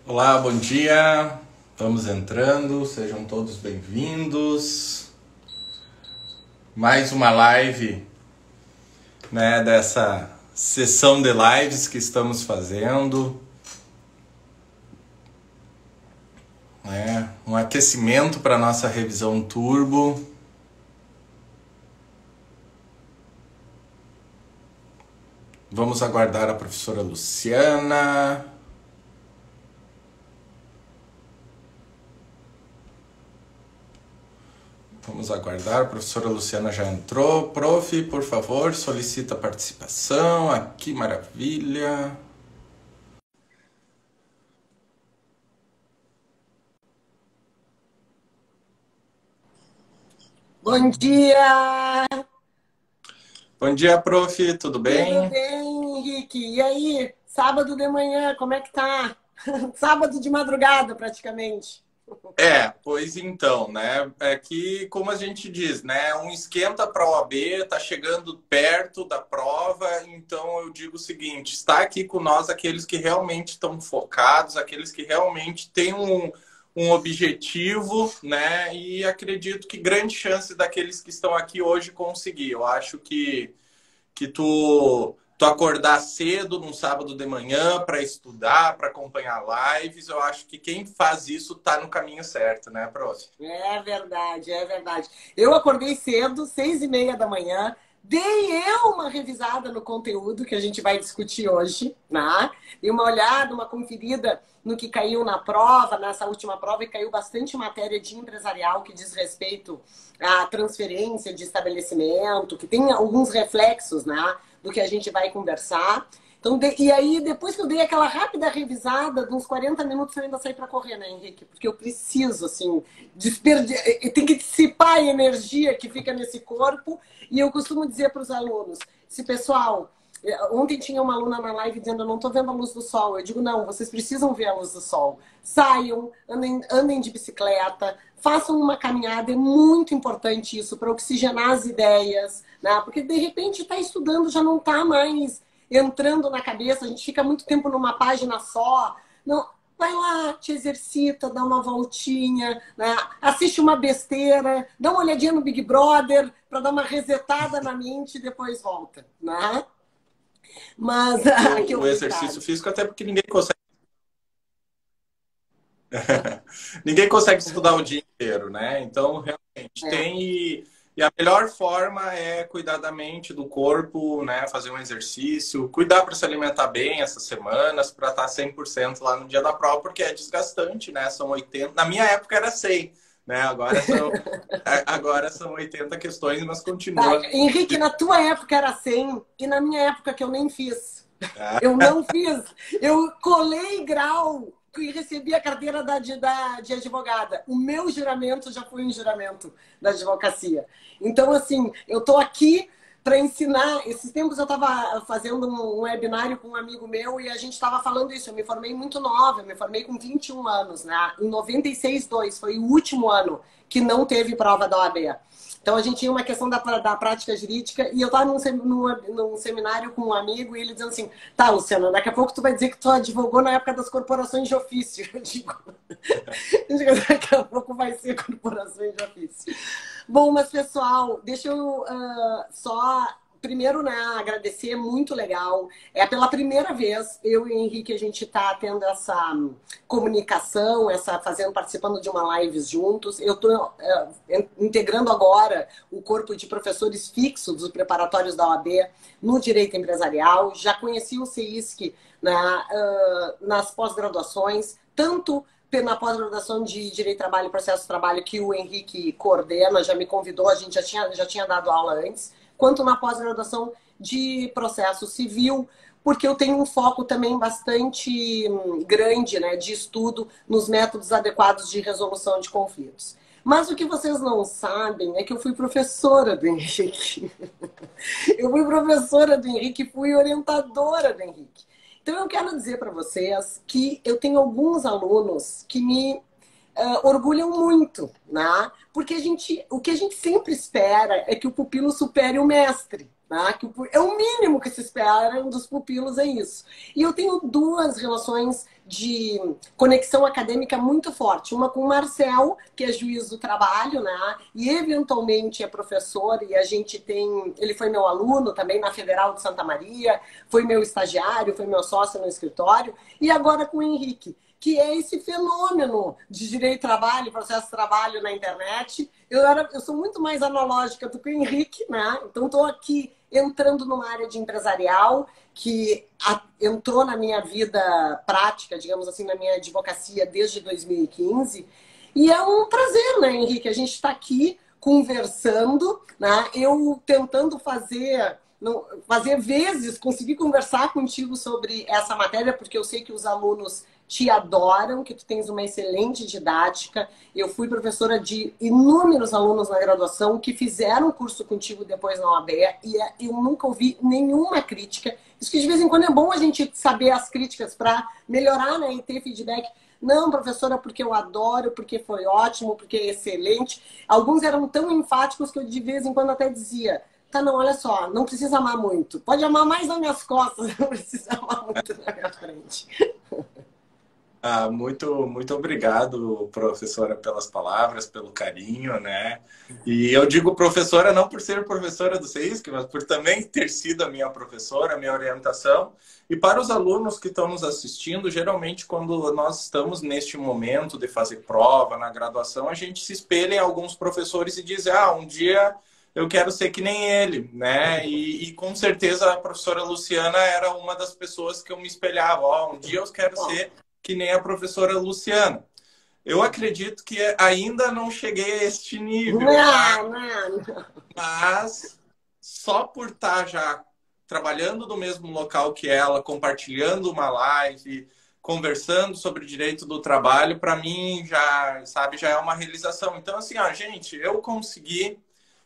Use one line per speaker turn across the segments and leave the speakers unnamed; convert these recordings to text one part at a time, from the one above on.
Olá, bom dia. Vamos entrando, sejam todos bem-vindos. Mais uma live, né, dessa sessão de lives que estamos fazendo, né? Um aquecimento para nossa revisão turbo. Vamos aguardar a professora Luciana. Vamos aguardar, a professora Luciana já entrou. Prof, por favor, solicita a participação. Que maravilha.
Bom dia!
Bom dia, prof, tudo
Tudo
bem?
bem, Henrique? E aí, sábado de manhã, como é que tá? Sábado de madrugada, praticamente.
Pois então, né? É que, como a gente diz, né? Um esquenta para a OAB, tá chegando perto da prova, então eu digo o seguinte: está aqui com nós aqueles que realmente estão focados, aqueles que realmente têm um objetivo, né? E acredito que grande chance daqueles que estão aqui hoje conseguir. Eu acho que tu acordar cedo num sábado de manhã para estudar, para acompanhar lives, eu acho que quem faz isso tá no caminho certo, né, prof?
É verdade, é verdade. Eu acordei cedo, 6:30 da manhã, dei eu uma revisada no conteúdo que a gente vai discutir hoje, né? Dei uma olhada, uma conferida no que caiu na prova, nessa última prova, e caiu bastante matéria de empresarial que diz respeito à transferência de estabelecimento, que tem alguns reflexos, né, do que a gente vai conversar. Então, e aí, depois que eu dei aquela rápida revisada, de uns 40 minutos, eu ainda saí para correr, né, Henrique? Porque eu preciso, assim, tem que dissipar a energia que fica nesse corpo. E eu costumo dizer para os alunos, se pessoal, ontem tinha uma aluna na live dizendo, eu não estou vendo a luz do sol. Eu digo, não, vocês precisam ver a luz do sol. Saiam, andem de bicicleta, façam uma caminhada, é muito importante isso, para oxigenar as ideias, né? Porque de repente está estudando, já não está mais entrando na cabeça, a gente fica muito tempo numa página só. Não, vai lá, te exercita, dá uma voltinha, né? Assiste uma besteira, dá uma olhadinha no Big Brother para dar uma resetada na mente e depois volta, né? Mas aqui é o
O exercício
recado.
físico, até porque ninguém consegue, ninguém consegue estudar o dia inteiro, né? Então, realmente,
É.
e a melhor forma é cuidar da mente, do corpo, né? Fazer um exercício, cuidar para se alimentar bem essas semanas, para estar 100% lá no dia da prova, porque é desgastante, né? São 80. Na minha época era 100, né? Agora são 80 questões, mas
Tá,
continua.
Henrique, na tua época era 100 e na minha época que eu nem fiz.
Ah,
Eu não fiz. Eu colei grau e recebi a carteira de advogada. O meu juramento já foi um juramento da advocacia. Então, assim, eu estou aqui para ensinar. Esses tempos eu estava fazendo um webinário com um amigo meu e a gente estava falando isso. Eu me formei muito nova, eu me formei com 21 anos, né? Em 96, 2 foi o último ano que não teve prova da OAB. Então a gente tinha uma questão da prática jurídica e eu estava num seminário com um amigo e ele dizendo assim, tá, Luciana, daqui a pouco tu vai dizer que tu advogou na época das corporações de ofício. Eu digo, daqui a pouco vai ser corporações de ofício. Bom, mas pessoal, deixa eu só primeiro, né, agradecer, é muito legal. É pela primeira vez, eu e o Henrique, a gente está tendo essa comunicação, participando de uma live juntos. Eu estou integrando agora o corpo de professores fixos dos preparatórios da OAB no direito empresarial. Já conheci o CEISC nas pós-graduações, tanto na pós-graduação de Direito do Trabalho e Processo do Trabalho, que o Henrique coordena, já me convidou, a gente já tinha dado aula antes, quanto na pós-graduação de Processo Civil, porque eu tenho um foco também bastante grande, né, de estudo nos métodos adequados de resolução de conflitos. Mas o que vocês não sabem é que eu fui professora do Henrique. Eu fui professora do Henrique, fui orientadora do Henrique. Então eu quero dizer para vocês que eu tenho alguns alunos que me orgulham muito, né? Porque o que a gente sempre espera é que o pupilo supere o mestre. Tá? É o mínimo que se espera dos pupilos, é isso. E eu tenho duas relações de conexão acadêmica muito forte. Uma com o Marcel, que é juiz do trabalho, né? E eventualmente é professor, e a gente tem. Ele foi meu aluno também na Federal de Santa Maria, foi meu estagiário, foi meu sócio no escritório, e agora com o Henrique, que é esse fenômeno de direito de trabalho, processo de trabalho na internet. Eu sou muito mais analógica do que o Henrique, né? Então estou aqui entrando numa área de empresarial que entrou na minha vida prática, digamos assim, na minha advocacia desde 2015. E é um prazer, né, Henrique? A gente está aqui conversando, né? Eu tentando fazer vezes, conseguir conversar contigo sobre essa matéria, porque eu sei que os alunos te adoram, que tu tens uma excelente didática. Eu fui professora de inúmeros alunos na graduação que fizeram curso contigo depois na OAB e eu nunca ouvi nenhuma crítica. Isso que de vez em quando é bom a gente saber as críticas para melhorar, né, e ter feedback. Não, professora, porque eu adoro, porque foi ótimo, porque é excelente. Alguns eram tão enfáticos que eu de vez em quando até dizia: tá, não, olha só, não precisa amar muito. Pode amar mais nas minhas costas, não precisa amar muito na minha frente.
Muito obrigado, professora, pelas palavras, pelo carinho, né? E eu digo professora não por ser professora do CEISC, mas por também ter sido a minha professora, a minha orientação. E para os alunos que estão nos assistindo, geralmente quando nós estamos neste momento de fazer prova na graduação, a gente se espelha em alguns professores e diz: um dia eu quero ser que nem ele, né? E com certeza a professora Luciana era uma das pessoas que eu me espelhava. Um dia eu quero ser que nem a professora Luciana. Eu acredito que ainda não cheguei a este nível, mas só por estar já trabalhando no mesmo local que ela, compartilhando uma live, conversando sobre direito do trabalho, para mim já é uma realização. Então, assim, gente, eu consegui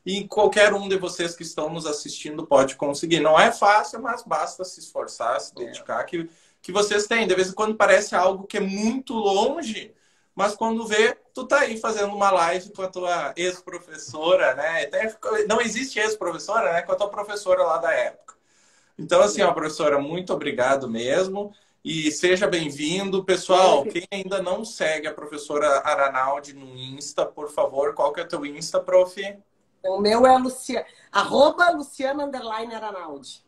e qualquer um de vocês que estão nos assistindo pode conseguir. Não é fácil, mas basta se esforçar, se dedicar, que vocês têm. De vez em quando parece algo que é muito longe, mas quando vê, tu tá aí fazendo uma live com a tua ex-professora, né? Até, não existe ex-professora, né? Com a tua professora lá da época. Então, assim, professora, muito obrigado mesmo. E seja bem-vindo. Pessoal, quem ainda não segue a professora Aranaldi no Insta, por favor, qual que é o teu Insta, prof?
O meu é @Luciana_Aranaldi.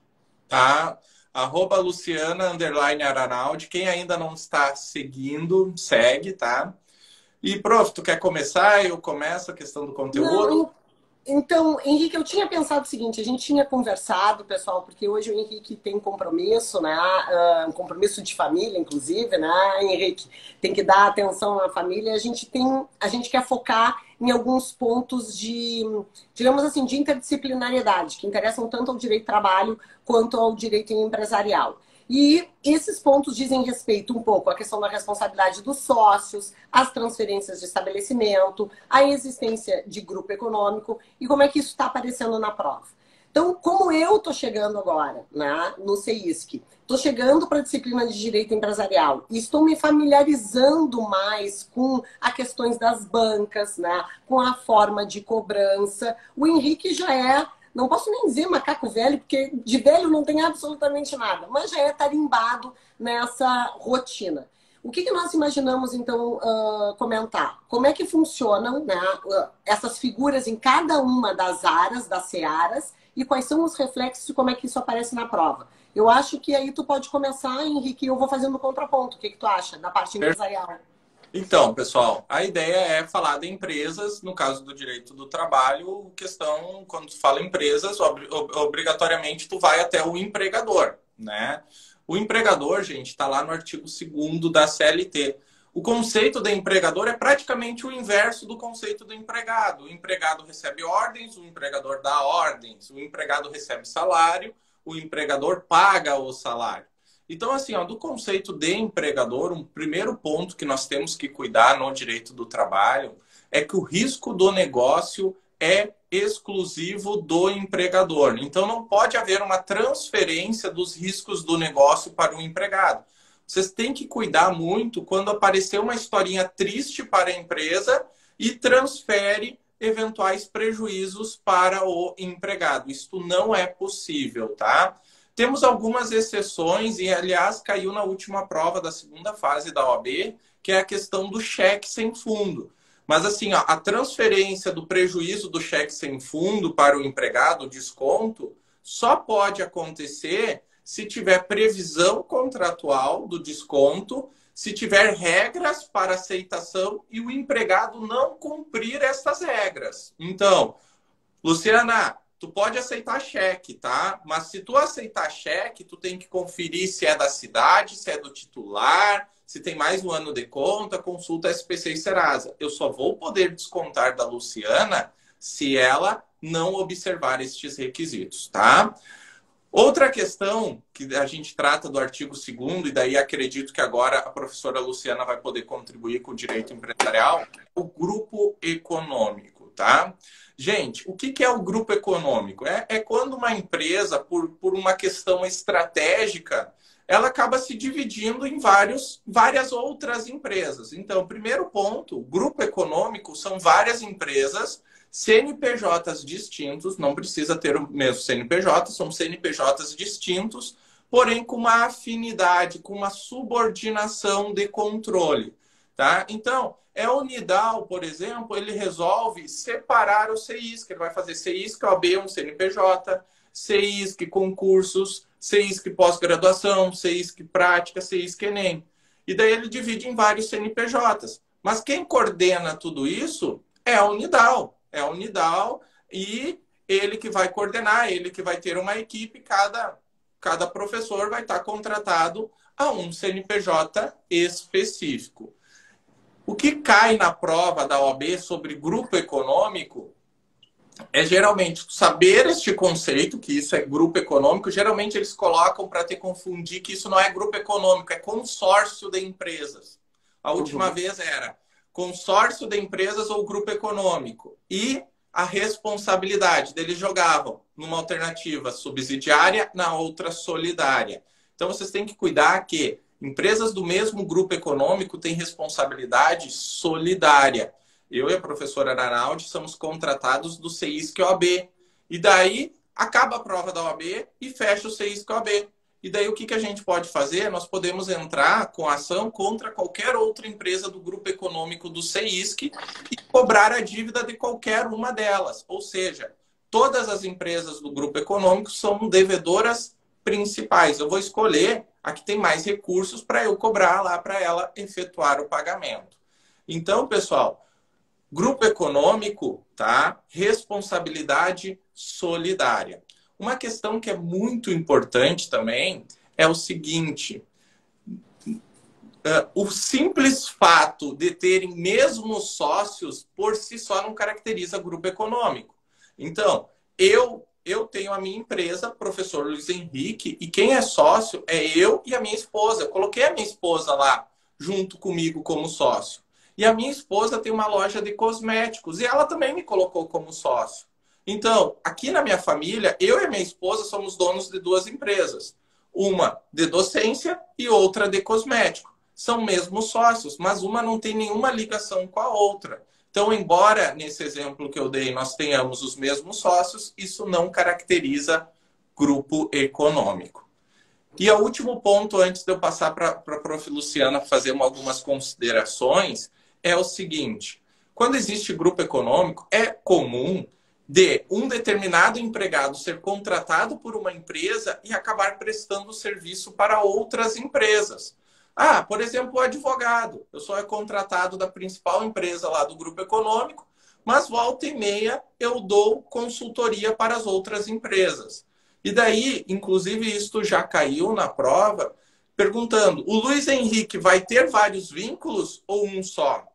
Tá? @Luciana_Aranaldi. Quem ainda não está seguindo, segue, tá? E, prof, tu quer começar? Eu começo a questão do conteúdo?
Não, então, Henrique, eu tinha pensado o seguinte: a gente tinha conversado, pessoal, porque hoje o Henrique tem compromisso, né? Um compromisso de família, inclusive, né, Henrique? Tem que dar atenção à família. A gente quer focar em alguns pontos de, digamos assim, de interdisciplinariedade, que interessam tanto ao direito do trabalho quanto ao direito empresarial. E esses pontos dizem respeito um pouco à questão da responsabilidade dos sócios, às transferências de estabelecimento, à existência de grupo econômico e como é que isso está aparecendo na prova. Então, como eu estou chegando agora, né, no CEISC, estou chegando para a disciplina de direito empresarial e estou me familiarizando mais com as questões das bancas, né, com a forma de cobrança, o Henrique já é, não posso nem dizer macaco velho, porque de velho não tem absolutamente nada, mas já é tarimbado nessa rotina. O que nós imaginamos, então, comentar? Como é que funcionam, né, essas figuras em cada uma das áreas, das searas, e quais são os reflexos e como é que isso aparece na prova? Eu acho que aí tu pode começar, Henrique, e eu vou fazendo o contraponto. O que tu acha da parte empresarial?
Então, pessoal, a ideia é falar de empresas, no caso do direito do trabalho, quando tu fala empresas, obrigatoriamente tu vai até o empregador, né? O empregador, gente, está lá no artigo 2º da CLT. O conceito de empregador é praticamente o inverso do conceito do empregado. O empregado recebe ordens, o empregador dá ordens. O empregado recebe salário, o empregador paga o salário. Então, assim, do conceito de empregador, um primeiro ponto que nós temos que cuidar no direito do trabalho é que o risco do negócio é exclusivo do empregador. Então, não pode haver uma transferência dos riscos do negócio para o empregado. Vocês têm que cuidar muito quando aparecer uma historinha triste para a empresa e transfere eventuais prejuízos para o empregado. Isto não é possível, tá? Temos algumas exceções e, aliás, caiu na última prova da segunda fase da OAB, que é a questão do cheque sem fundo. Mas, assim, ó, a transferência do prejuízo do cheque sem fundo para o empregado, o desconto, só pode acontecer se tiver previsão contratual do desconto, se tiver regras para aceitação e o empregado não cumprir essas regras. Então, Luciana, tu pode aceitar cheque, tá? Mas se tu aceitar cheque, tu tem que conferir se é da cidade, se é do titular, se tem mais um ano de conta, consulta SPC e Serasa. Eu só vou poder descontar da Luciana se ela não observar estes requisitos, tá? Outra questão que a gente trata do artigo 2º, e daí acredito que agora a professora Luciana vai poder contribuir com o direito empresarial, é o grupo econômico, tá? Gente, o que é o grupo econômico? É quando uma empresa, por uma questão estratégica, ela acaba se dividindo em várias outras empresas. Então, primeiro ponto, o grupo econômico são várias empresas, CNPJs distintos, não precisa ter o mesmo CNPJ, são CNPJs distintos, porém com uma afinidade, com uma subordinação de controle, tá? Então, a Unidal, por exemplo, ele resolve separar o CISC, ele vai fazer CISC OAB, um CNPJ, CISC concursos, CISC pós-graduação, CISC prática, CISC Enem. E daí ele divide em vários CNPJs. Mas quem coordena tudo isso é a Unidal. É a Unidal e ele que vai coordenar, ele que vai ter uma equipe, cada professor vai estar contratado a um CNPJ específico. O que cai na prova da OAB sobre grupo econômico é geralmente saber este conceito, que isso é grupo econômico. Geralmente eles colocam para te confundir que isso não é grupo econômico, é consórcio de empresas. A última vez era consórcio de empresas ou grupo econômico. E a responsabilidade deles jogavam numa alternativa subsidiária, na outra solidária. Então vocês têm que cuidar que empresas do mesmo grupo econômico têm responsabilidade solidária. Eu e a professora Arnaldi somos contratados do CISC OAB. E daí acaba a prova da OAB e fecha o CISC OAB. E daí o que a gente pode fazer? Nós podemos entrar com ação contra qualquer outra empresa do grupo econômico do CISC e cobrar a dívida de qualquer uma delas. Ou seja, todas as empresas do grupo econômico são devedoras principais. Eu vou escolher a que tem mais recursos para eu cobrar lá para ela efetuar o pagamento. Então, pessoal, grupo econômico, tá? Responsabilidade solidária. Uma questão que é muito importante também é o seguinte: o simples fato de terem mesmos sócios por si só não caracteriza grupo econômico. Então, eu tenho a minha empresa, professor Luiz Henrique, e quem é sócio é eu e a minha esposa. Eu coloquei a minha esposa lá junto comigo como sócio. E a minha esposa tem uma loja de cosméticos e ela também me colocou como sócio. Então, aqui na minha família, eu e a minha esposa somos donos de duas empresas. Uma de docência e outra de cosmético. São mesmo sócios, mas uma não tem nenhuma ligação com a outra. Então, embora nesse exemplo que eu dei nós tenhamos os mesmos sócios, isso não caracteriza grupo econômico. E o último ponto, antes de eu passar para a prof. Luciana fazer algumas considerações, é o seguinte: quando existe grupo econômico, é comum de um determinado empregado ser contratado por uma empresa e acabar prestando serviço para outras empresas. Por exemplo, o advogado. Eu sou contratado da principal empresa lá do grupo econômico, mas volta e meia eu dou consultoria para as outras empresas. E daí, inclusive, isto já caiu na prova, perguntando: o Luiz Henrique vai ter vários vínculos ou um só?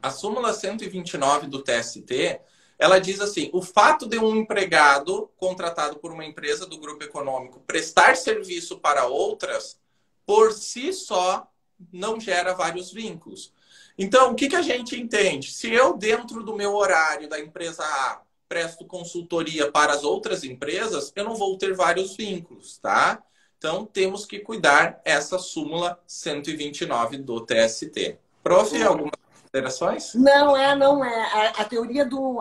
A súmula 129 do TST, ela diz assim: o fato de um empregado contratado por uma empresa do grupo econômico prestar serviço para outras, por si só, não gera vários vínculos. Então, o que a gente entende? Se eu, dentro do meu horário da empresa A, presto consultoria para as outras empresas, eu não vou ter vários vínculos, tá? Então, temos que cuidar essa súmula 129 do TST. Prof, alguma considerações?
Não é. A teoria do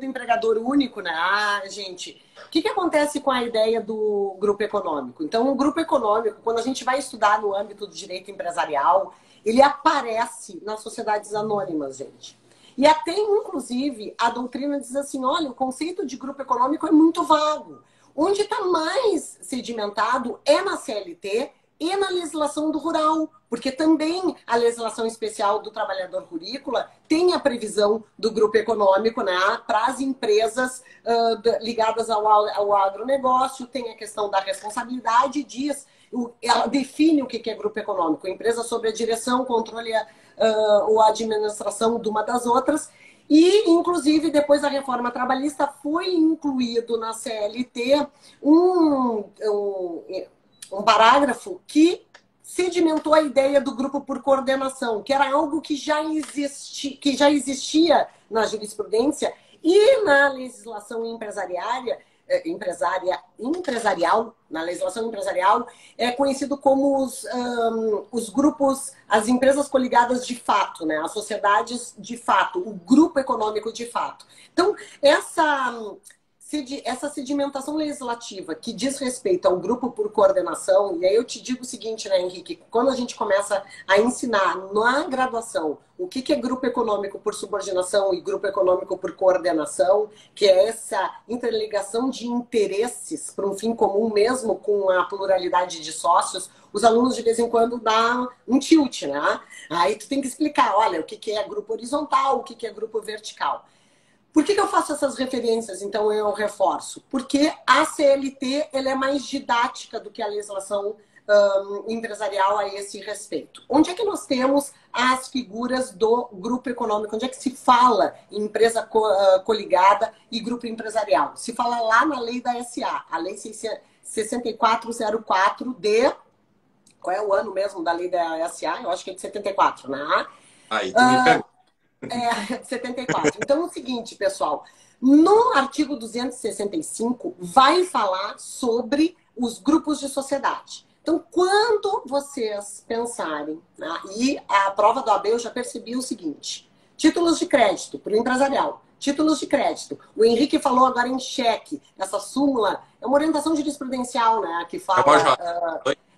empregador único, né? Gente, o que acontece com a ideia do grupo econômico? Então, o grupo econômico, quando a gente vai estudar no âmbito do direito empresarial, ele aparece nas sociedades anônimas, gente. E até, inclusive, a doutrina diz assim, olha, o conceito de grupo econômico é muito vago. Onde está mais sedimentado é na CLT e na legislação do rural, porque também a legislação especial do trabalhador rurícola tem a previsão do grupo econômico, né, para as empresas ligadas ao agronegócio, tem a questão da responsabilidade, ela define o que é grupo econômico, empresa sob a direção, controle ou administração de uma das outras. E, inclusive, depois da reforma trabalhista, foi incluído na CLT um parágrafo que sedimentou a ideia do grupo por coordenação, que era algo que já existia na jurisprudência e na legislação na legislação empresarial, é conhecido como os grupos, as empresas coligadas de fato, né? As sociedades de fato, o grupo econômico de fato. Então, essa sedimentação legislativa que diz respeito ao grupo por coordenação, e aí eu te digo o seguinte, né, Henrique, quando a gente começa a ensinar na graduação o que é grupo econômico por subordinação e grupo econômico por coordenação, que é essa interligação de interesses para um fim comum mesmo com a pluralidade de sócios, os alunos de vez em quando dão um tilt, né? Aí tu tem que explicar, olha, o que é grupo horizontal, o que é grupo vertical. Por que eu faço essas referências, então eu reforço? Porque a CLT ela é mais didática do que a legislação empresarial a esse respeito. Onde é que nós temos as figuras do grupo econômico? Onde é que se fala em empresa coligada e grupo empresarial? Se fala lá na lei da SA, a lei 6404 de... Qual é o ano mesmo da lei da SA? Eu acho que é de 74, né?
Aí tu me pegou.
74. Então, é o seguinte, pessoal. No artigo 265, vai falar sobre os grupos de sociedade. Então, quando vocês pensarem, né, e a prova do AB eu já percebi o seguinte, títulos de crédito para o empresarial, títulos de crédito. O Henrique falou agora em cheque, essa súmula, é uma orientação jurisprudencial, né, que fala...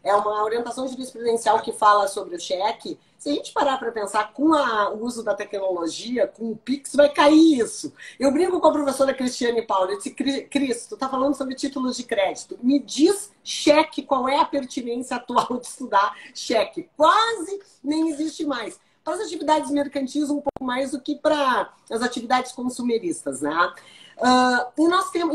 É uma orientação jurisprudencial que fala sobre o cheque. Se a gente parar para pensar com o uso da tecnologia, com o Pix, vai cair isso. Eu brinco com a professora Cristiane Paulo. Eu disse, Cris, tu está falando sobre títulos de crédito. Me diz cheque, qual é a pertinência atual de estudar cheque? Quase nem existe mais. Para as atividades mercantis, um pouco mais do que para as atividades consumeristas, né? E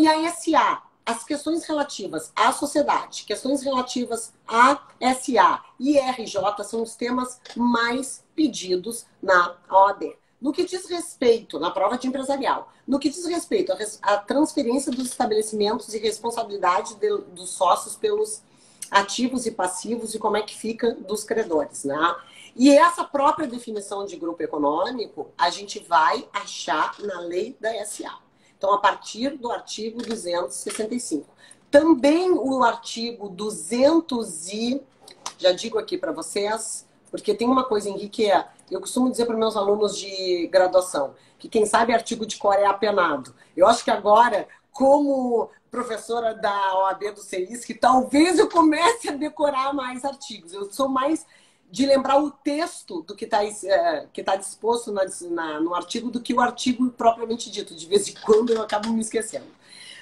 a SA? As questões relativas à sociedade, questões relativas à SA e RJ são os temas mais pedidos na OAB. No que diz respeito, na prova de empresarial, no que diz respeito à transferência dos estabelecimentos e responsabilidade dos sócios pelos ativos e passivos e como é que fica dos credores, né? E essa própria definição de grupo econômico, a gente vai achar na lei da SA. Então, a partir do artigo 265. Também o artigo 200 e... Já digo aqui para vocês, porque tem uma coisa, Henrique, eu costumo dizer para meus alunos de graduação, que quem sabe artigo de cor é apenado. Eu acho que agora, como professora da OAB do CEIS, que talvez eu comece a decorar mais artigos. Eu sou mais de lembrar o texto do que tá disposto no artigo do que o artigo propriamente dito. De vez em quando eu acabo me esquecendo.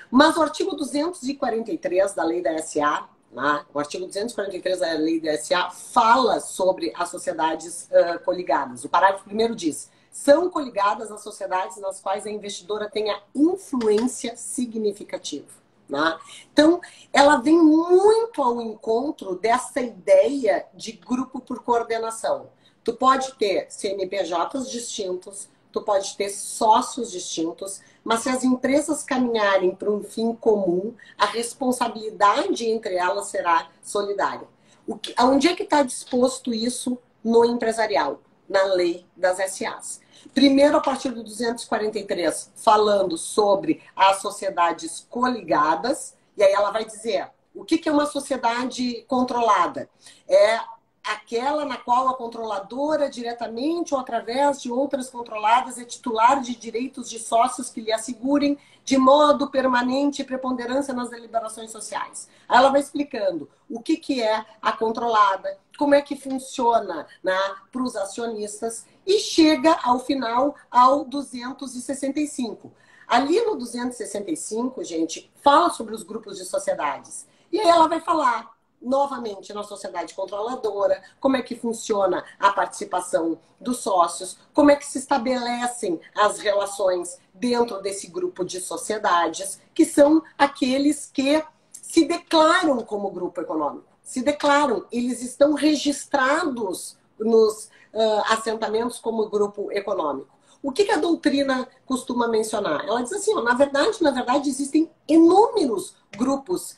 Mas o artigo 243 da lei da SA, né? O artigo 243 da lei da SA fala sobre as sociedades coligadas. O parágrafo primeiro diz: são coligadas as sociedades nas quais a investidora tenha influência significativa. Né? Então, ela vem muito ao encontro dessa ideia de grupo por coordenação. Tu pode ter CNPJs distintos, tu pode ter sócios distintos, mas se as empresas caminharem para um fim comum, a responsabilidade entre elas será solidária. Onde é que está disposto isso no empresarial? Na lei das SAs. Primeiro, a partir do 243, falando sobre as sociedades coligadas, e aí ela vai dizer o que é uma sociedade controlada? É aquela na qual a controladora, diretamente ou através de outras controladas, é titular de direitos de sócios que lhe assegurem de modo permanente preponderância nas deliberações sociais. Aí ela vai explicando o que é a controlada, como é que funciona, né, para os acionistas, e chega ao final ao 265. Ali no 265, gente, fala sobre os grupos de sociedades. E aí ela vai falar novamente na sociedade controladora, como é que funciona a participação dos sócios, como é que se estabelecem as relações dentro desse grupo de sociedades, que são aqueles que se declaram como grupo econômico. Se declaram, eles estão registrados nos assentamentos como grupo econômico. O que a doutrina costuma mencionar? Ela diz assim, ó, na verdade, existem inúmeros grupos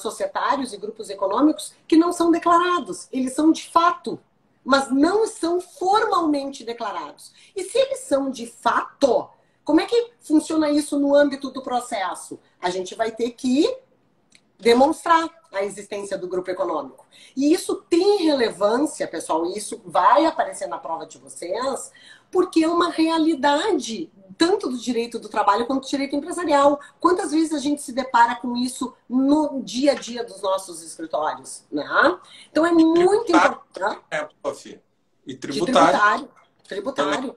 societários e grupos econômicos que não são declarados. Eles são de fato, mas não são formalmente declarados. E se eles são de fato, como é que funciona isso no âmbito do processo? A gente vai ter que demonstrar a existência do grupo econômico. E isso tem relevância, pessoal, e isso vai aparecer na prova de vocês, porque é uma realidade, tanto do direito do trabalho quanto do direito empresarial. Quantas vezes a gente se depara com isso no dia a dia dos nossos escritórios, né? Então é muito importante.
Prof. E tributário.
Tributário.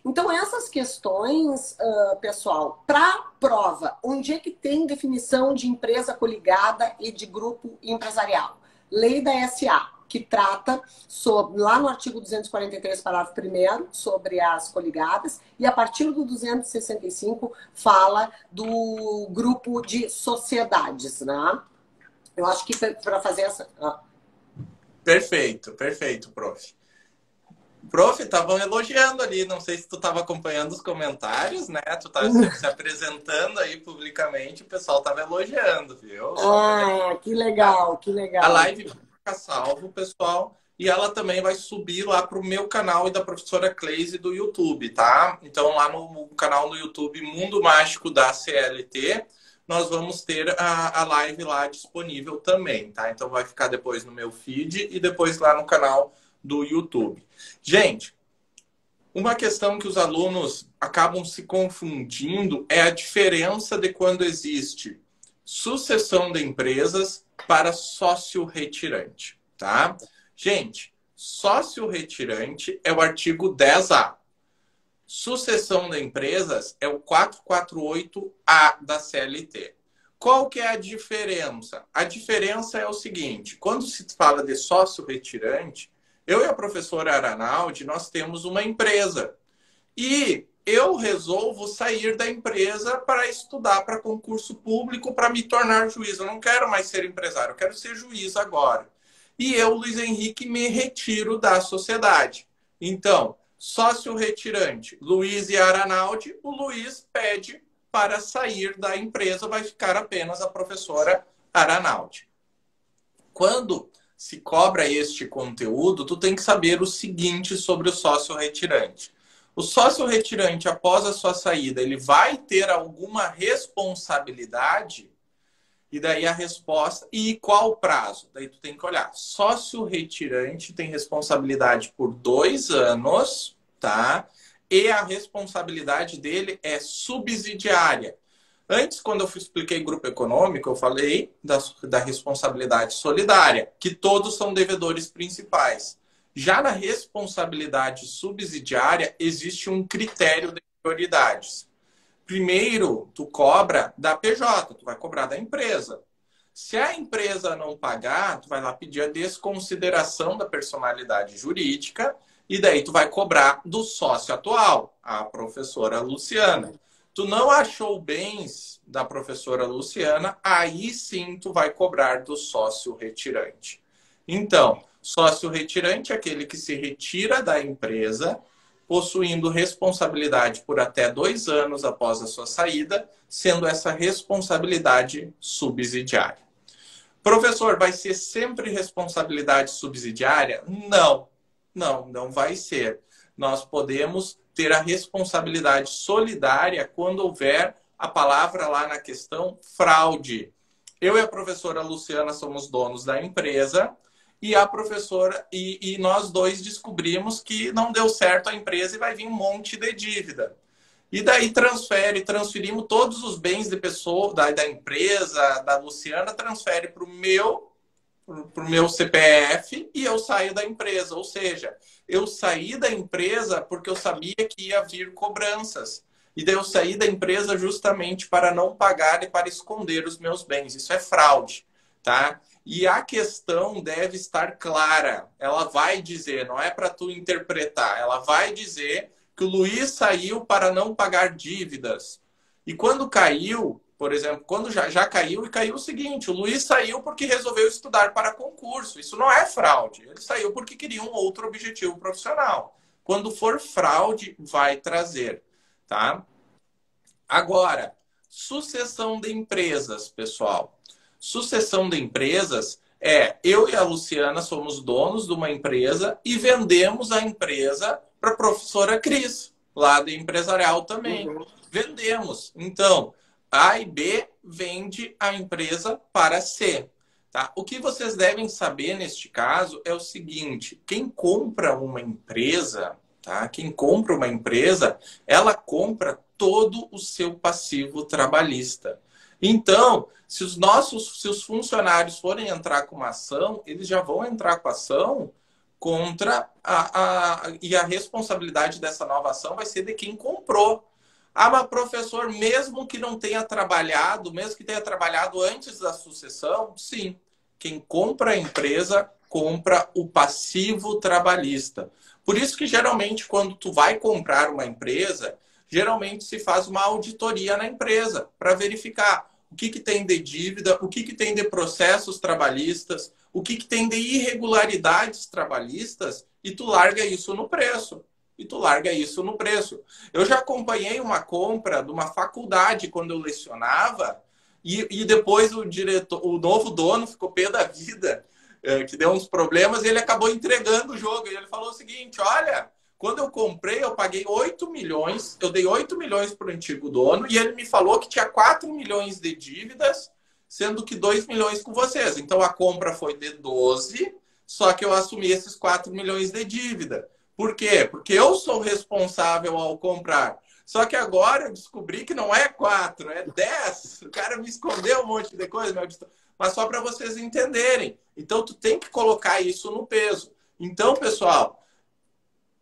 Então, essas questões, pessoal, para prova, onde é que tem definição de empresa coligada e de grupo empresarial? Lei da SA, que trata sobre, lá no artigo 243, parágrafo 1º, sobre as coligadas, e a partir do 265 fala do grupo de sociedades, né? Eu acho que para fazer essa...
Perfeito, prof. Prof, estavam elogiando ali, não sei se tu estava acompanhando os comentários, né? Tu tá se apresentando aí publicamente, o pessoal estava elogiando, viu?
Que legal, que legal.
A live vai ficar salvo, pessoal, e ela também vai subir lá para o meu canal e da professora Cleise do YouTube, tá? Então, lá no canal do YouTube Mundo Mágico da CLT, nós vamos ter a live lá disponível também, tá? Então, vai ficar depois no meu feed e depois lá no canal do YouTube. Gente, uma questão que os alunos acabam se confundindo é a diferença de quando existe sucessão de empresas para sócio retirante, tá? Gente, sócio retirante é o artigo 10A. Sucessão de empresas é o 448A da CLT. Qual que é a diferença? A diferença é o seguinte, quando se fala de sócio retirante, eu e a professora Aranaldi, nós temos uma empresa. E eu resolvo sair da empresa para estudar para concurso público, para me tornar juiz. Eu não quero mais ser empresário, eu quero ser juiz agora. E eu, Luiz Henrique, me retiro da sociedade. Então, sócio retirante, Luiz e Aranaldi, o Luiz pede para sair da empresa, vai ficar apenas a professora Aranaldi. Quando se cobra este conteúdo, tu tem que saber o seguinte sobre o sócio retirante. O sócio retirante, após a sua saída, ele vai ter alguma responsabilidade? E daí a resposta, e qual prazo? Daí tu tem que olhar. Sócio retirante tem responsabilidade por 2 anos, tá? E a responsabilidade dele é subsidiária. Antes, quando eu expliquei grupo econômico, eu falei da responsabilidade solidária, que todos são devedores principais. Já na responsabilidade subsidiária, existe um critério de prioridades. Primeiro, tu cobra da PJ, tu vai cobrar da empresa. Se a empresa não pagar, tu vai lá pedir a desconsideração da personalidade jurídica e daí tu vai cobrar do sócio atual, a professora Luciana. Tu não achou bens da professora Luciana, aí sim tu vai cobrar do sócio retirante. Então, sócio retirante é aquele que se retira da empresa, possuindo responsabilidade por até 2 anos após a sua saída, sendo essa responsabilidade subsidiária. Professor, vai ser sempre responsabilidade subsidiária? Não vai ser. Nós podemos ter a responsabilidade solidária quando houver a palavra lá na questão fraude. Eu e a professora Luciana somos donos da empresa e a professora, e nós dois descobrimos que não deu certo a empresa e vai vir um monte de dívida. E daí transferimos todos os bens de pessoa, da empresa, da Luciana, transfere para o meu CPF e eu saio da empresa. Ou seja, eu saí da empresa porque eu sabia que ia vir cobranças. E daí eu saí da empresa justamente para não pagar e para esconder os meus bens. Isso é fraude, tá? E a questão deve estar clara. Ela vai dizer, não é para tu interpretar, ela vai dizer que o Luiz saiu para não pagar dívidas. E quando caiu, por exemplo, quando já caiu, e caiu o seguinte, o Luiz saiu porque resolveu estudar para concurso. Isso não é fraude. Ele saiu porque queria um outro objetivo profissional. Quando for fraude, vai trazer, tá? Agora, sucessão de empresas, pessoal. Sucessão de empresas eu e a Luciana somos donos de uma empresa e vendemos a empresa para a professora Cris, lá de empresarial também.
Uhum.
Vendemos. Então, A e B vende a empresa para C. Tá? O que vocês devem saber neste caso é o seguinte: quem compra uma empresa, tá? Quem compra uma empresa, ela compra todo o seu passivo trabalhista. Então, se os funcionários forem entrar com uma ação, eles já vão entrar com a ação contra e a responsabilidade dessa nova ação vai ser de quem comprou. Ah, mas professor, mesmo que não tenha trabalhado, mesmo que tenha trabalhado antes da sucessão, sim. Quem compra a empresa, compra o passivo trabalhista. Por isso que, geralmente, quando tu vai comprar uma empresa, geralmente se faz uma auditoria na empresa para verificar o que tem de dívida, o que tem de processos trabalhistas, o que tem de irregularidades trabalhistas, e tu larga isso no preço. Eu já acompanhei uma compra de uma faculdade quando eu lecionava e depois o novo dono ficou pé da vida, que deu uns problemas e ele acabou entregando o jogo. E ele falou o seguinte, olha, quando eu comprei eu paguei 8 milhões, eu dei 8 milhões para o antigo dono e ele me falou que tinha 4 milhões de dívidas, sendo que 2 milhões com vocês. Então a compra foi de 12, só que eu assumi esses 4 milhões de dívida. Por quê? Porque eu sou responsável ao comprar. Só que agora eu descobri que não é 4, é 10. O cara me escondeu um monte de coisa, mas só para vocês entenderem. Então, tu tem que colocar isso no peso. Então, pessoal,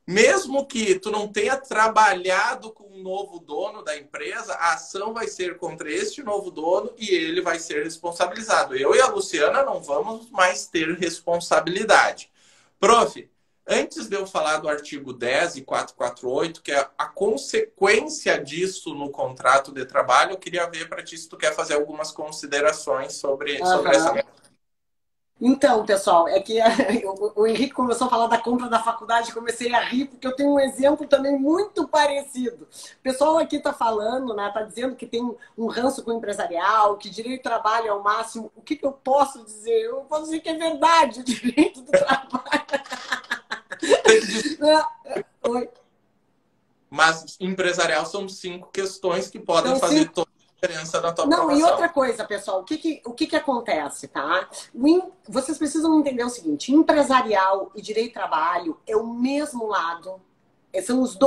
mesmo que tu não tenha trabalhado com o novo dono da empresa, a ação vai ser contra este novo dono e ele vai ser responsabilizado. Eu e a Luciana não vamos mais ter responsabilidade. Prof, antes de eu falar do artigo 10 e 448, que é a consequência disso no contrato de trabalho, eu queria ver para ti se tu quer fazer algumas considerações sobre essa.
Então, pessoal, é que o Henrique começou a falar da compra da faculdade, comecei a rir, porque eu tenho um exemplo também muito parecido. O pessoal aqui está falando, né? Está dizendo que tem um ranço com o empresarial, que direito do trabalho é o máximo. O que eu posso dizer? Eu posso dizer que é verdade, o direito do trabalho. Oi.
Mas empresarial são 5 questões que podem fazer toda a diferença na tua aprovação.
Não, e outra coisa, pessoal, o que acontece, tá? Vocês precisam entender o seguinte, empresarial e direito do trabalho é o mesmo lado, são os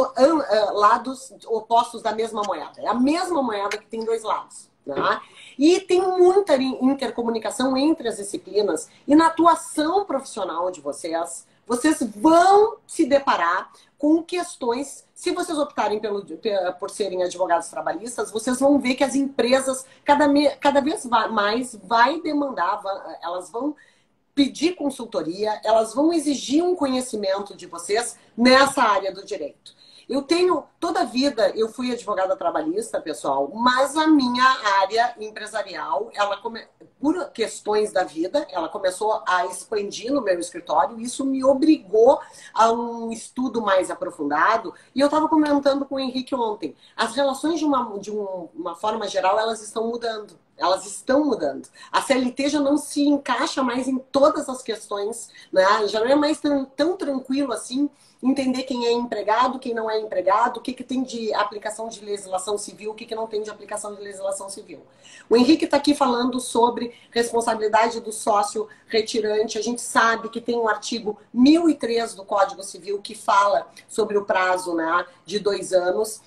lados opostos da mesma moeda. É a mesma moeda que tem dois lados, tá? E tem muita intercomunicação entre as disciplinas e na atuação profissional de vocês vão se deparar com questões, se vocês optarem por serem advogados trabalhistas, vocês vão ver que as empresas cada vez mais vai demandar, elas vão pedir consultoria, elas vão exigir um conhecimento de vocês nessa área do direito. Toda a vida, eu fui advogada trabalhista, pessoal, mas a minha área empresarial, por questões da vida, ela começou a expandir no meu escritório, e isso me obrigou a um estudo mais aprofundado, e eu estava comentando com o Henrique ontem, as relações de uma forma geral, elas estão mudando. Elas estão mudando. A CLT já não se encaixa mais em todas as questões, né? Já não é mais tão tranquilo assim entender quem é empregado, quem não é empregado, o que tem de aplicação de legislação civil, o que não tem de aplicação de legislação civil. O Henrique está aqui falando sobre responsabilidade do sócio retirante. A gente sabe que tem um artigo 1003 do Código Civil que fala sobre o prazo, né, de 2 anos,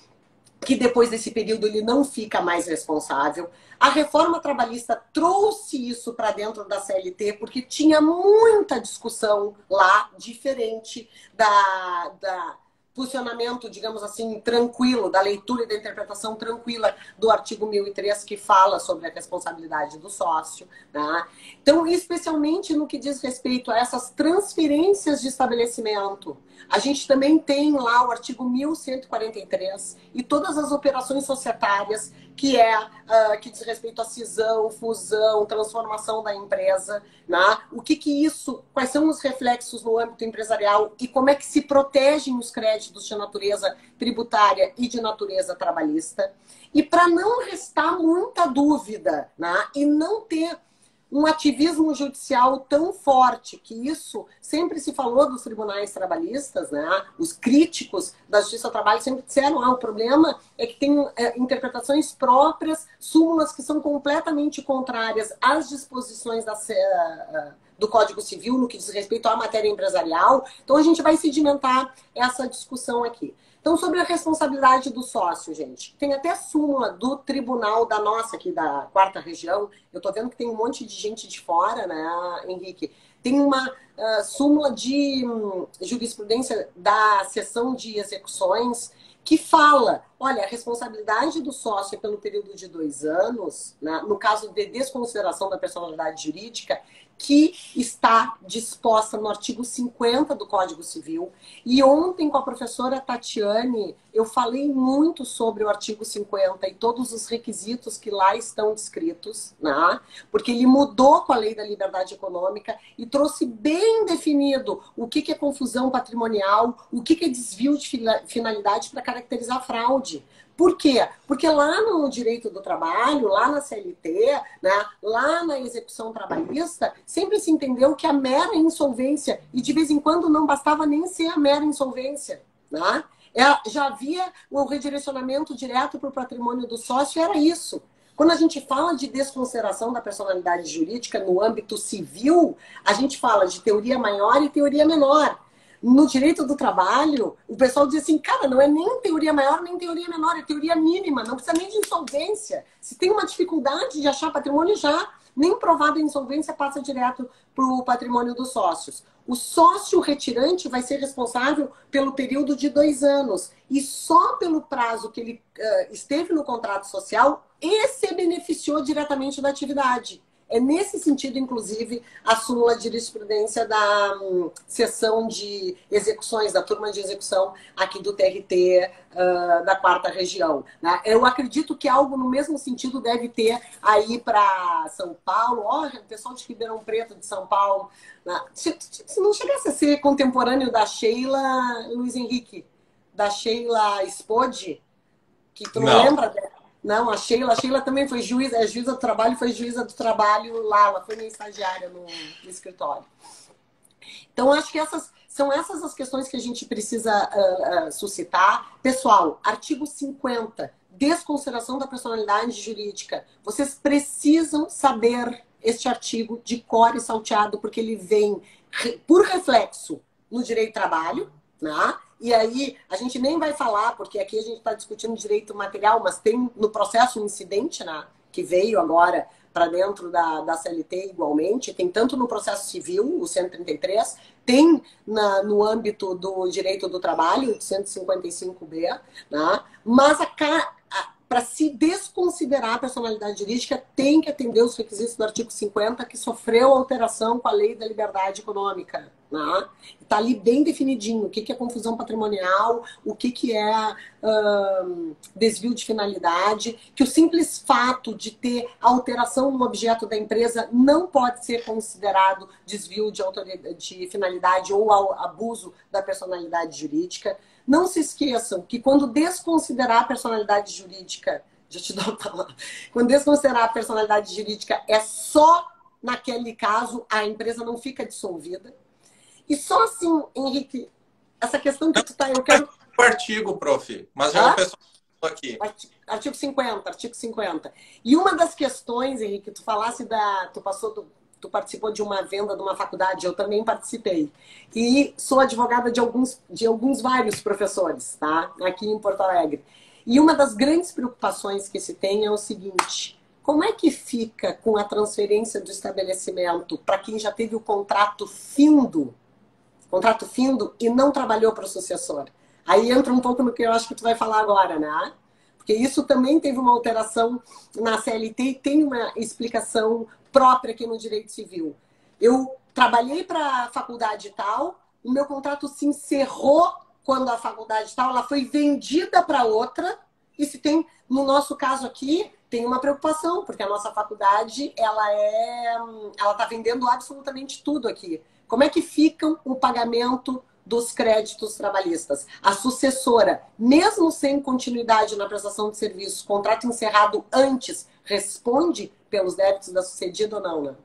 que depois desse período ele não fica mais responsável. A reforma trabalhista trouxe isso para dentro da CLT porque tinha muita discussão lá, diferente da funcionamento, digamos assim, tranquilo, da leitura e da interpretação tranquila do artigo 1003, que fala sobre a responsabilidade do sócio. Né? Então, especialmente no que diz respeito a essas transferências de estabelecimento, a gente também tem lá o artigo 1143 e todas as operações societárias, que diz respeito à cisão, fusão, transformação da empresa, né? Quais são os reflexos no âmbito empresarial e como é que se protegem os créditos de natureza tributária e de natureza trabalhista. E para não restar muita dúvida, né? E não ter um ativismo judicial tão forte, que isso sempre se falou dos tribunais trabalhistas, né? Os críticos da Justiça do Trabalho sempre disseram, o problema é que tem interpretações próprias, súmulas que são completamente contrárias às disposições do Código Civil no que diz respeito à matéria empresarial. Então a gente vai sedimentar essa discussão aqui. Então, sobre a responsabilidade do sócio, gente, tem até súmula do tribunal da nossa, aqui da 4ª Região. Eu tô vendo que tem um monte de gente de fora, né, Henrique? Tem uma súmula de jurisprudência da seção de execuções que fala, olha, a responsabilidade do sócio é pelo período de 2 anos, né, no caso de desconsideração da personalidade jurídica, que está disposta no artigo 50 do Código Civil. E ontem, com a professora Tatiane, eu falei muito sobre o artigo 50 e todos os requisitos que lá estão descritos, né? Porque ele mudou com a Lei da Liberdade Econômica e trouxe bem definido o que é confusão patrimonial, o que é desvio de finalidade para caracterizar fraude. Por quê? Porque lá no direito do trabalho, lá na CLT, né, lá na execução trabalhista, sempre se entendeu que a mera insolvência, e de vez em quando não bastava nem ser a mera insolvência, né? Já havia o redirecionamento direto para o patrimônio do sócio, era isso. Quando a gente fala de desconsideração da personalidade jurídica no âmbito civil, a gente fala de teoria maior e teoria menor. No direito do trabalho, o pessoal diz assim, cara, não é nem teoria maior nem teoria menor, é teoria mínima, não precisa nem de insolvência. Se tem uma dificuldade de achar patrimônio, já nem provado a insolvência passa direto para o patrimônio dos sócios. O sócio retirante vai ser responsável pelo período de 2 anos e só pelo prazo que ele esteve no contrato social e se beneficiou diretamente da atividade. É nesse sentido, inclusive, a súmula de jurisprudência da seção de execuções, da turma de execução aqui do TRT da 4ª Região. Né? Eu acredito que algo no mesmo sentido deve ter aí para São Paulo. O pessoal de Ribeirão Preto, de São Paulo. Né? Se não chegasse a ser contemporâneo da Sheila, Luiz Henrique, da Sheila Spode, que tu não lembra dela? Não, a Sheila também foi juíza do trabalho, foi juíza do trabalho lá, ela foi minha estagiária no escritório. Então, acho que são essas as questões que a gente precisa suscitar. Pessoal, artigo 50, desconsideração da personalidade jurídica. Vocês precisam saber este artigo de cor e salteado, porque ele vem por reflexo no direito do trabalho, né? E aí, a gente nem vai falar, porque aqui a gente está discutindo direito material, mas tem no processo um incidente, né, que veio agora para dentro da CLT igualmente, tem tanto no processo civil, o 133, tem no âmbito do direito do trabalho, o 155B, né, mas para se desconsiderar a personalidade jurídica, tem que atender os requisitos do artigo 50, que sofreu alteração com a Lei da Liberdade Econômica. Né? Está ali bem definidinho o que é confusão patrimonial, o que é desvio de finalidade, que o simples fato de ter alteração no objeto da empresa não pode ser considerado desvio de finalidade ou abuso da personalidade jurídica. Não se esqueçam que quando desconsiderar a personalidade jurídica Já te dou a palavra. Quando desconsiderar a personalidade jurídica, é só naquele caso a empresa não fica dissolvida. E só assim, Henrique, essa questão que tu tá, eu quero...
O artigo, prof, mas já
Hã?
o pessoal aqui.
Artigo 50, artigo 50. E uma das questões, Henrique, tu falasse tu participou de uma venda de uma faculdade, eu também participei. E sou advogada de alguns vários professores, tá? Aqui em Porto Alegre. E uma das grandes preocupações que se tem é o seguinte: como é que fica com a transferência do estabelecimento para quem já teve o contrato findo e não trabalhou para o sucessor? Aí entra um pouco no que eu acho que tu vai falar agora, né? Porque isso também teve uma alteração na CLT e tem uma explicação própria aqui no direito civil. Eu trabalhei para a faculdade tal, o meu contrato se encerrou quando a faculdade tal, ela foi vendida para outra, e se tem, no nosso caso aqui, tem uma preocupação, porque a nossa faculdade, ela está vendendo absolutamente tudo aqui. Como é que fica o pagamento dos créditos trabalhistas? A sucessora, mesmo sem continuidade na prestação de serviços, contrato encerrado antes, responde pelos débitos da sucedida ou não, né?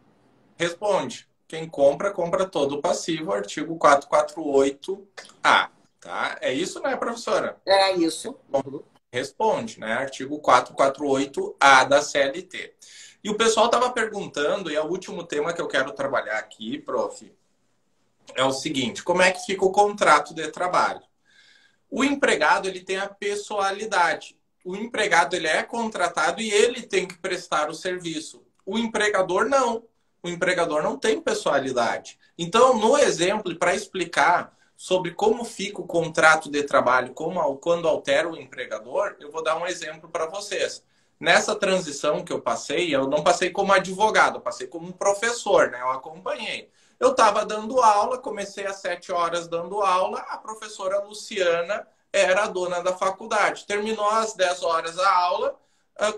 Responde. Quem compra, compra todo o passivo, artigo 448-A. Tá? É isso, né, professora?
É isso. Uhum.
Responde, né? Artigo 448-A da CLT. E o pessoal estava perguntando, e é o último tema que eu quero trabalhar aqui, prof, é o seguinte: como é que fica o contrato de trabalho? O empregado, ele tem a pessoalidade. O empregado, ele é contratado e ele tem que prestar o serviço. O empregador, não. O empregador não tem pessoalidade. Então, no exemplo, para explicar sobre como fica o contrato de trabalho quando altera o empregador, eu vou dar um exemplo para vocês. Nessa transição que eu passei, eu não passei como advogado, eu passei como professor, né? Eu acompanhei. Eu estava dando aula, comecei às 7 horas dando aula, a professora Luciana era a dona da faculdade. Terminou às 10 horas a aula,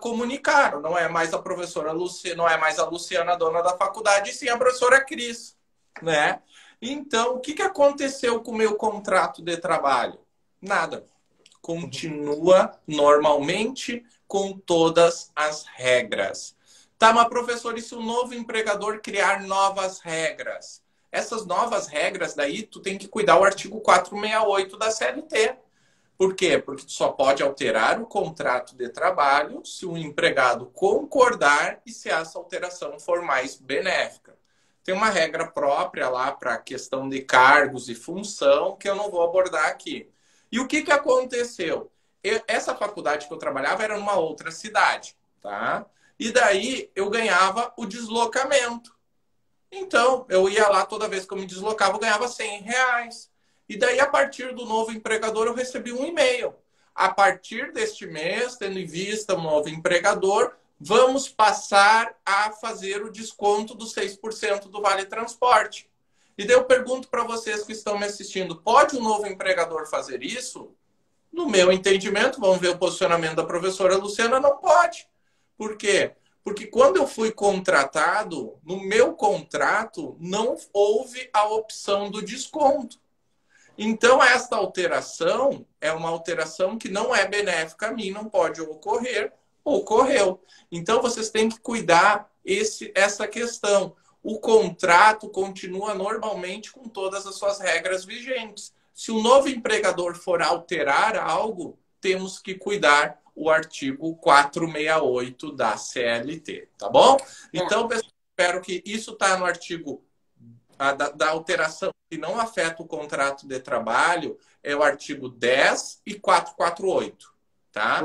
comunicaram, não é mais a professora Luciana, não é mais a Luciana a dona da faculdade, e sim a professora Cris, né? Então, o que aconteceu com o meu contrato de trabalho? Nada. Continua normalmente com todas as regras. Tá, mas professor, e se o novo empregador criar novas regras? Essas novas regras, daí, tu tem que cuidar o artigo 468 da CLT. Por quê? Porque tu só pode alterar o contrato de trabalho se o empregado concordar e se essa alteração for mais benéfica. Tem uma regra própria lá para a questão de cargos e função que eu não vou abordar aqui. E o que aconteceu? Essa faculdade que eu trabalhava era numa outra cidade, tá? E daí eu ganhava o deslocamento. Então, eu ia lá toda vez que eu me deslocava, eu ganhava R$ 100. E daí, a partir do novo empregador, eu recebi um e-mail. A partir deste mês, tendo em vista o novo empregador, vamos passar a fazer o desconto dos 6% do Vale Transporte. E daí eu pergunto para vocês que estão me assistindo, pode o novo empregador fazer isso? No meu entendimento, vamos ver o posicionamento da professora Luciana, não pode. Por quê? Porque quando eu fui contratado, no meu contrato não houve a opção do desconto. Então, esta alteração é uma alteração que não é benéfica a mim, não pode ocorrer, ocorreu. Então, vocês têm que cuidar essa questão. O contrato continua normalmente com todas as suas regras vigentes. Se o novo empregador for alterar algo, temos que cuidar o artigo 468 da CLT, tá bom? Então, pessoal, espero que isso está no artigo da alteração que não afeta o contrato de trabalho, é o artigo 10 e 448, tá?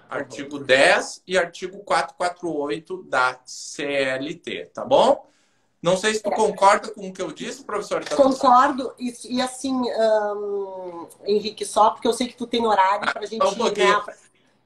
Artigo 10 e artigo 448 da CLT, tá bom? Não sei se tu concorda com o que eu disse, professor.
Concordo. E assim, Henrique, só porque eu sei que tu tem horário para a gente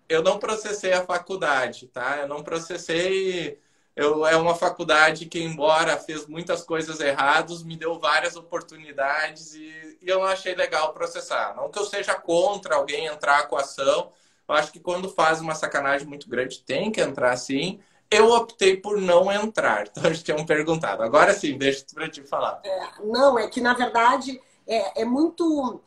Eu não processei a faculdade, tá? Eu não processei. É uma faculdade que, embora fez muitas coisas erradas, me deu várias oportunidades e eu não achei legal processar. Não que eu seja contra alguém entrar com a ação. Eu acho que quando faz uma sacanagem muito grande, tem que entrar sim. Eu optei por não entrar. Então, eles tinham perguntado. Agora sim, deixa para te falar.
Não, é que, na verdade, é muito...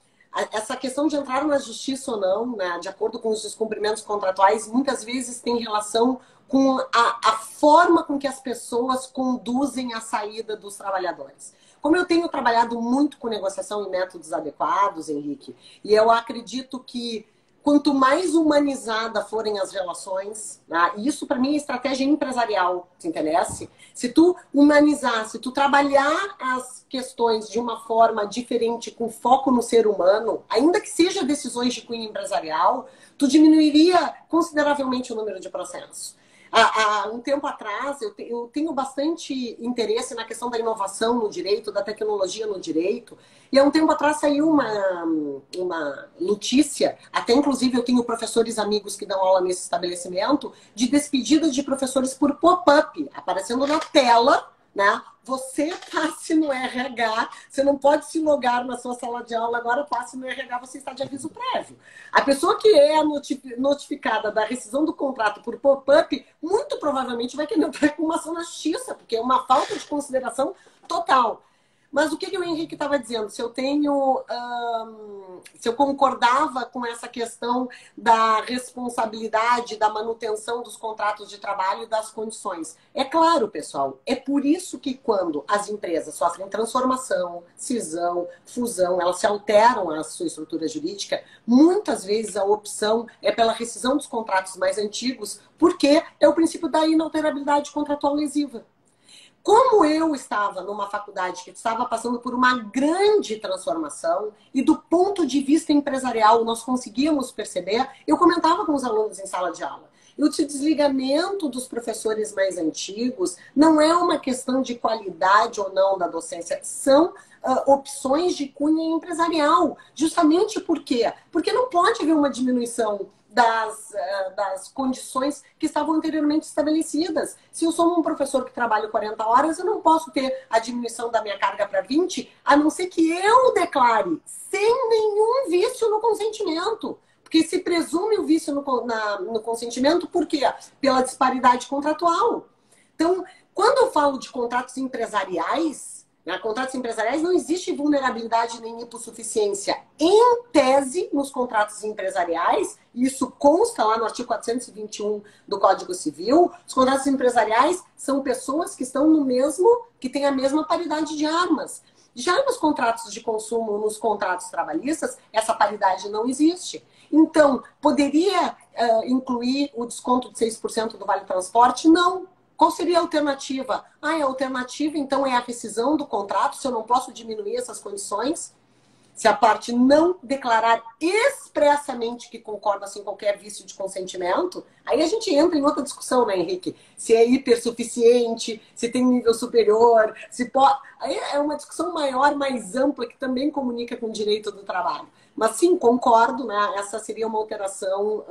essa questão de entrar na justiça ou não, né, de acordo com os descumprimentos contratuais, muitas vezes tem relação com a forma com que as pessoas conduzem a saída dos trabalhadores. Como eu tenho trabalhado muito com negociação e métodos adequados, Henrique, e eu acredito que quanto mais humanizada forem as relações, né, isso para mim é estratégia empresarial, te interessa? Se tu humanizar, se tu trabalhar as questões de uma forma diferente, com foco no ser humano, ainda que seja decisões de cunho empresarial, tu diminuiria consideravelmente o número de processos. Há um tempo atrás, eu tenho bastante interesse na questão da inovação no direito, da tecnologia no direito. E há um tempo atrás saiu uma notícia, até inclusive eu tenho professores amigos que dão aula nesse estabelecimento, de despedida de professores por pop-up, aparecendo na tela, né? Você passe no RH, você não pode se logar na sua sala de aula, agora passe no RH, você está de aviso prévio. A pessoa que é notificada da rescisão do contrato por pop-up, muito provavelmente vai querer entrar com uma ação na justiça, porque é uma falta de consideração total. Mas o que o Henrique estava dizendo? Se eu concordava com essa questão da responsabilidade, da manutenção dos contratos de trabalho e das condições. É claro, pessoal, é por isso que quando as empresas sofrem transformação, cisão, fusão, elas se alteram a sua estrutura jurídica, muitas vezes a opção é pela rescisão dos contratos mais antigos, porque é o princípio da inalterabilidade contratual lesiva. Como eu estava numa faculdade que estava passando por uma grande transformação e do ponto de vista empresarial nós conseguíamos perceber, eu comentava com os alunos em sala de aula. E o desligamento dos professores mais antigos não é uma questão de qualidade ou não da docência, são opções de cunho empresarial. Justamente por quê? Porque não pode haver uma diminuição das condições que estavam anteriormente estabelecidas. Se eu sou um professor que trabalha 40 horas, eu não posso ter a diminuição da minha carga para 20, a não ser que eu declare sem nenhum vício no consentimento. Porque se presume o vício no consentimento, por quê? Pela disparidade contratual. Então, quando eu falo de contratos empresariais, contratos empresariais não existe vulnerabilidade nem hipossuficiência. Em tese, nos contratos empresariais, isso consta lá no artigo 421 do Código Civil, os contratos empresariais são pessoas que estão no mesmo, que têm a mesma paridade de armas. Já nos contratos de consumo, nos contratos trabalhistas, essa paridade não existe. Então, poderia incluir o desconto de 6% do Vale Transporte? Não. Qual seria a alternativa? A alternativa, então, é a rescisão do contrato, se eu não posso diminuir essas condições, se a parte não declarar expressamente que concorda sem qualquer vício de consentimento, aí a gente entra em outra discussão, né, Henrique? Se é hipersuficiente, se tem nível superior, se pode... Aí é uma discussão maior, mais ampla, que também comunica com o direito do trabalho. Mas sim, concordo, né? Essa seria uma alteração...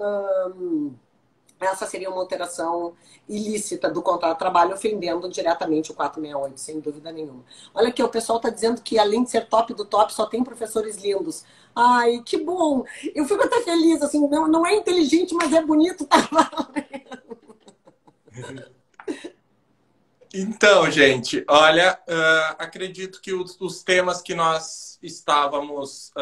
Essa seria uma alteração ilícita do contrato de trabalho, ofendendo diretamente o 468, sem dúvida nenhuma. Olha aqui, o pessoal está dizendo que, além de ser top do top, só tem professores lindos. Ai, que bom! Eu fico até feliz, assim, não é inteligente, mas é bonito.
Então, gente, olha, acredito que os temas que nós estávamos...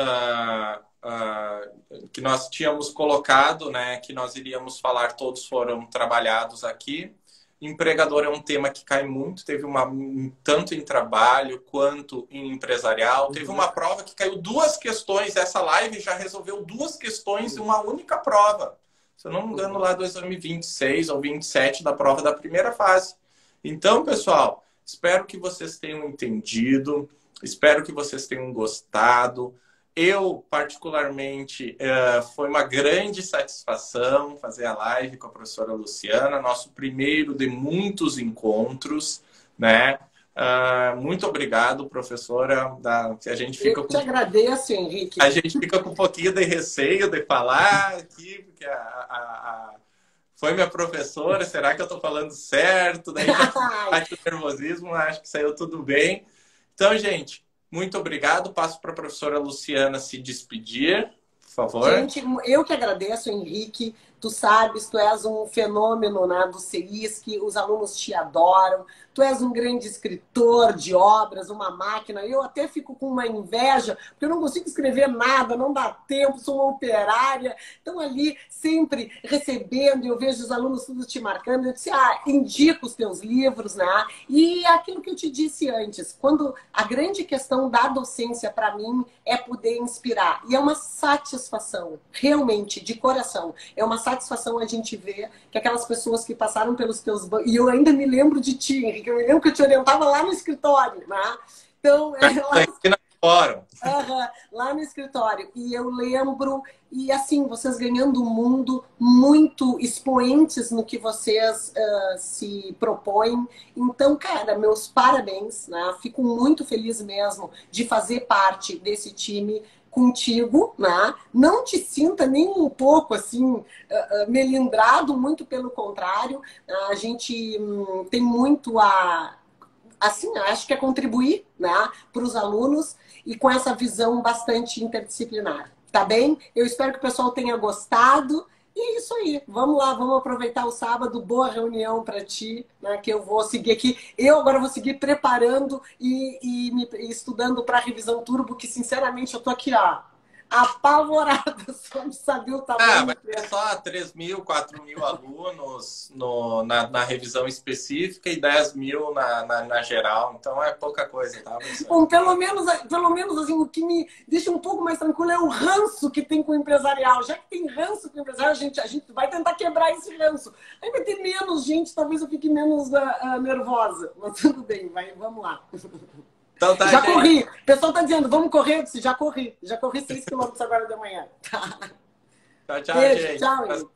que nós tínhamos colocado, né, que nós iríamos falar, todos foram trabalhados aqui. Empregador é um tema que cai muito, teve tanto em trabalho quanto em empresarial. Teve uma prova que caiu 2 questões, essa live já resolveu 2 questões em uma única prova. Se eu não me engano, lá do exame 26 ou 27 da prova da primeira fase. Então, pessoal, espero que vocês tenham entendido, espero que vocês tenham gostado. Eu, particularmente, foi uma grande satisfação fazer a live com a professora Luciana, nosso primeiro de muitos encontros, né? Muito obrigado, professora. A gente fica
Eu te agradeço, Henrique.
A gente fica com um pouquinho de receio de falar aqui, porque foi minha professora, será que eu estou falando certo? Daí bate o nervosismo, acho que saiu tudo bem. Então, gente... Muito obrigado. Passo para a professora Luciana se despedir, por favor.
Gente, eu que agradeço, Henrique. Tu sabes, tu és um fenômeno, né, do CEISC, os alunos te adoram. Tu és um grande escritor de obras, uma máquina. Eu até fico com uma inveja, porque eu não consigo escrever nada, não dá tempo, sou uma operária. Então, ali, sempre recebendo, eu vejo os alunos tudo te marcando. Eu disse, indico os teus livros, né? E aquilo que eu te disse antes, quando a grande questão da docência, para mim, é poder inspirar. E é uma satisfação, realmente, de coração. É uma satisfação a gente ver que aquelas pessoas que passaram pelos teus bancos... E eu ainda me lembro de ti, Henrique. Eu me lembro que eu te orientava lá no escritório, né? Então,
fórum.
Lá no escritório. E eu lembro, e assim, vocês ganhando o mundo, muito expoentes no que vocês se propõem. Então, cara, meus parabéns, né? Fico muito feliz mesmo de fazer parte desse time contigo, né? Não te sinta nem um pouco assim melindrado, muito pelo contrário. A gente tem muito assim, acho que é contribuir, né, para os alunos e com essa visão bastante interdisciplinar. Tá bem? Eu espero que o pessoal tenha gostado. E é isso aí. Vamos lá, vamos aproveitar o sábado. Boa reunião para ti, né, que eu vou seguir aqui. Eu agora vou seguir preparando e estudando para a revisão turbo, que sinceramente eu tô aqui, ó, apavorada só de saber o tamanho.
Vai ter só 3.000, 4.000 alunos na revisão específica e 10.000 na geral. Então é pouca coisa, tá?
Bom, pelo menos assim, o que me deixa um pouco mais tranquilo é o ranço que tem com o empresarial. Já que tem ranço com o empresarial, a gente vai tentar quebrar esse ranço. Aí vai ter menos gente, talvez eu fique menos nervosa. Mas tudo bem, vamos lá.
Então, tá,
já corri. O pessoal tá dizendo, vamos correr? Eu disse, já corri. Já corri 6 quilômetros agora de manhã.
Tchau,
Beijo,
gente.
tchau,